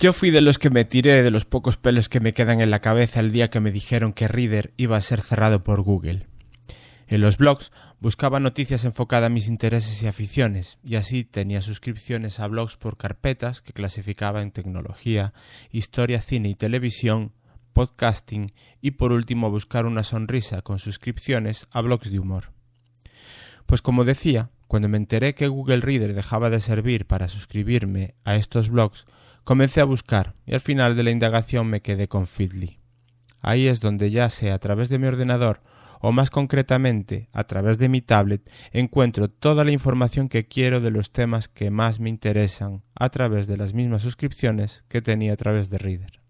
Yo fui de los que me tiré de los pocos pelos que me quedan en la cabeza el día que me dijeron que Reader iba a ser cerrado por Google. En los blogs buscaba noticias enfocadas a mis intereses y aficiones, y así tenía suscripciones a blogs por carpetas que clasificaba en tecnología, historia, cine y televisión, podcasting y por último buscar una sonrisa con suscripciones a blogs de humor. Pues como decía, cuando me enteré que Google Reader dejaba de servir para suscribirme a estos blogs, comencé a buscar y al final de la indagación me quedé con Feedly. Ahí es donde ya sea a través de mi ordenador o más concretamente a través de mi tablet encuentro toda la información que quiero de los temas que más me interesan a través de las mismas suscripciones que tenía a través de Reader.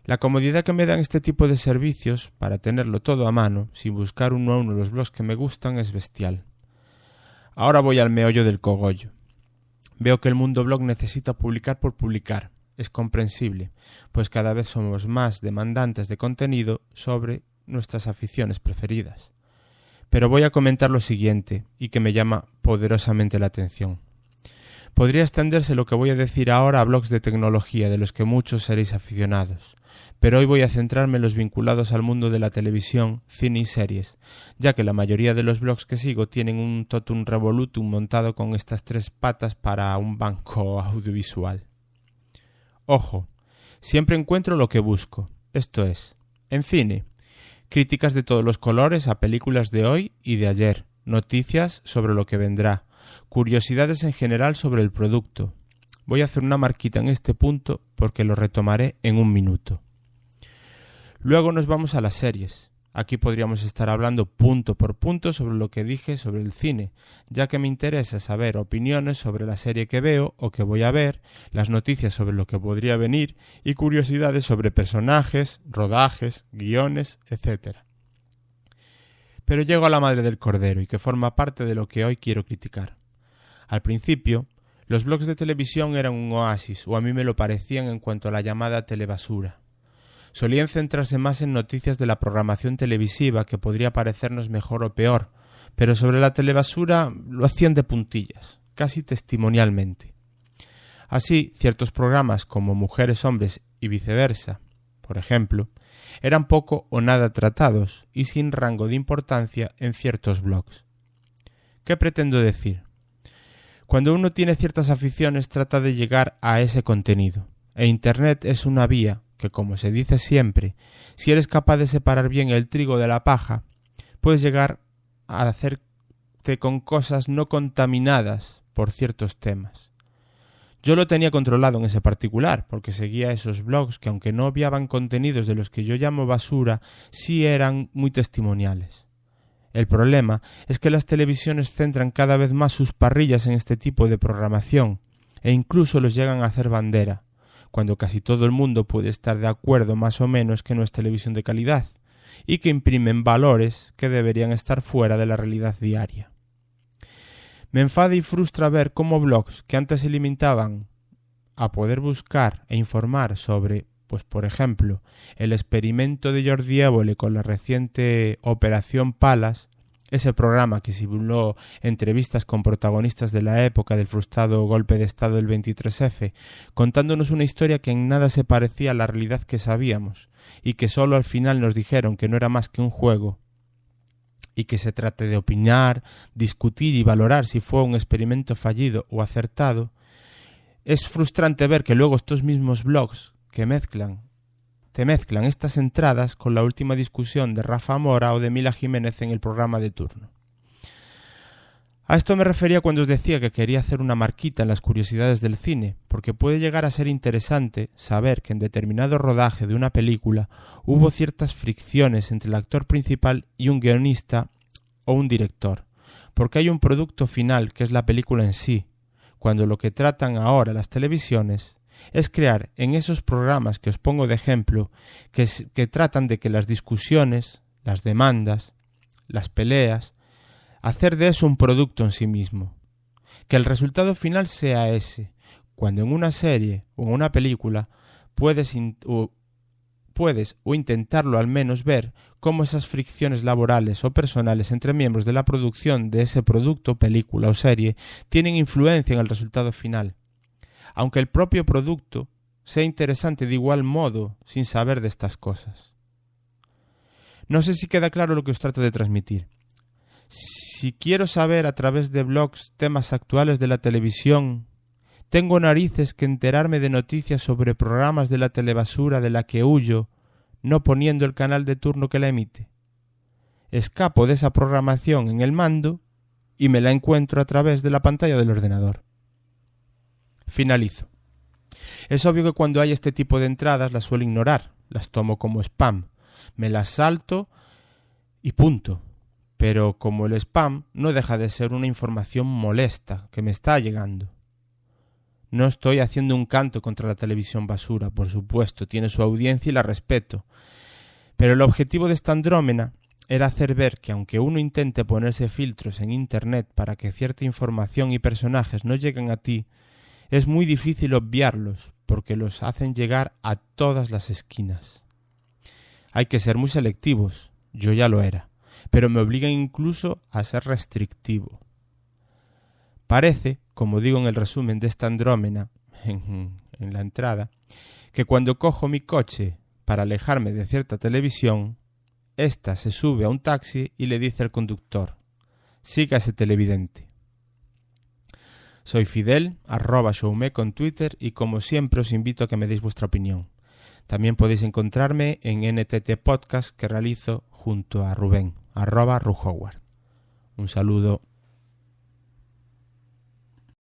La comodidad que me dan este tipo de servicios para tenerlo todo a mano, sin buscar uno a uno los blogs que me gustan, es bestial. Ahora voy al meollo del cogollo. Veo que el mundo blog necesita publicar por publicar. Es comprensible, pues cada vez somos más demandantes de contenido sobre nuestras aficiones preferidas. Pero voy a comentar lo siguiente, y que me llama poderosamente la atención. Podría extenderse lo que voy a decir ahora a blogs de tecnología de los que muchos seréis aficionados, pero hoy voy a centrarme en los vinculados al mundo de la televisión, cine y series, ya que la mayoría de los blogs que sigo tienen un totum revolutum montado con estas tres patas para un banco audiovisual. Ojo, siempre encuentro lo que busco, esto es, en cine, críticas de todos los colores a películas de hoy y de ayer, noticias sobre lo que vendrá, curiosidades en general sobre el producto. Voy a hacer una marquita en este punto porque lo retomaré en un minuto. Luego nos vamos a las series. Aquí podríamos estar hablando punto por punto sobre lo que dije sobre el cine, ya que me interesa saber opiniones sobre la serie que veo o que voy a ver, las noticias sobre lo que podría venir y curiosidades sobre personajes, rodajes, guiones, etc. Pero llego a la madre del cordero y que forma parte de lo que hoy quiero criticar. Al principio, los blogs de televisión eran un oasis, o a mí me lo parecían en cuanto a la llamada telebasura. Solían centrarse más en noticias de la programación televisiva que podría parecernos mejor o peor, pero sobre la telebasura lo hacían de puntillas, casi testimonialmente. Así, ciertos programas como Mujeres, Hombres y viceversa, por ejemplo, eran poco o nada tratados y sin rango de importancia en ciertos blogs. ¿Qué pretendo decir? Cuando uno tiene ciertas aficiones trata de llegar a ese contenido, e Internet es una vía que, como se dice siempre, si eres capaz de separar bien el trigo de la paja, puedes llegar a hacerte con cosas no contaminadas por ciertos temas. Yo lo tenía controlado en ese particular, porque seguía esos blogs que, aunque no obviaban contenidos de los que yo llamo basura, sí eran muy testimoniales. El problema es que las televisiones centran cada vez más sus parrillas en este tipo de programación, e incluso los llegan a hacer bandera, cuando casi todo el mundo puede estar de acuerdo más o menos que no es televisión de calidad, y que imprimen valores que deberían estar fuera de la realidad diaria. Me enfada y frustra ver cómo blogs que antes se limitaban a poder buscar e informar sobre, pues por ejemplo, el experimento de Jordi Évole con la reciente Operación Palas, ese programa que simuló entrevistas con protagonistas de la época del frustrado golpe de Estado del 23F, contándonos una historia que en nada se parecía a la realidad que sabíamos, y que solo al final nos dijeron que no era más que un juego, y que se trate de opinar, discutir y valorar si fue un experimento fallido o acertado. Es frustrante ver que luego estos mismos blogs que te mezclan estas entradas con la última discusión de Rafa Mora o de Mila Jiménez en el programa de turno. A esto me refería cuando os decía que quería hacer una marquita en las curiosidades del cine, porque puede llegar a ser interesante saber que en determinado rodaje de una película hubo ciertas fricciones entre el actor principal y un guionista o un director, porque hay un producto final que es la película en sí, cuando lo que tratan ahora las televisiones es crear en esos programas que os pongo de ejemplo, que tratan de que las discusiones, las demandas, las peleas, hacer de eso un producto en sí mismo. Que el resultado final sea ese, cuando en una serie o en una película puedes o intentarlo al menos ver cómo esas fricciones laborales o personales entre miembros de la producción de ese producto, película o serie tienen influencia en el resultado final. Aunque el propio producto sea interesante de igual modo sin saber de estas cosas. No sé si queda claro lo que os trato de transmitir. Si quiero saber a través de blogs temas actuales de la televisión, tengo narices que enterarme de noticias sobre programas de la telebasura de la que huyo, no poniendo el canal de turno que la emite. Escapo de esa programación en el mando y me la encuentro a través de la pantalla del ordenador. Finalizo. Es obvio que cuando hay este tipo de entradas las suelo ignorar, las tomo como spam, me las salto y punto. Pero como el spam no deja de ser una información molesta que me está llegando. No estoy haciendo un canto contra la televisión basura, por supuesto, tiene su audiencia y la respeto. Pero el objetivo de esta andrómena era hacer ver que aunque uno intente ponerse filtros en internet para que cierta información y personajes no lleguen a ti, es muy difícil obviarlos porque los hacen llegar a todas las esquinas. Hay que ser muy selectivos, yo ya lo era, pero me obligan incluso a ser restrictivo. Parece, como digo en el resumen de esta andrómena, en la entrada, que cuando cojo mi coche para alejarme de cierta televisión, ésta se sube a un taxi y le dice al conductor: siga ese televidente. Soy Fidel, @showme con Twitter y como siempre os invito a que me deis vuestra opinión. También podéis encontrarme en NTT Podcast que realizo junto a Rubén, @Ruhoward. Un saludo.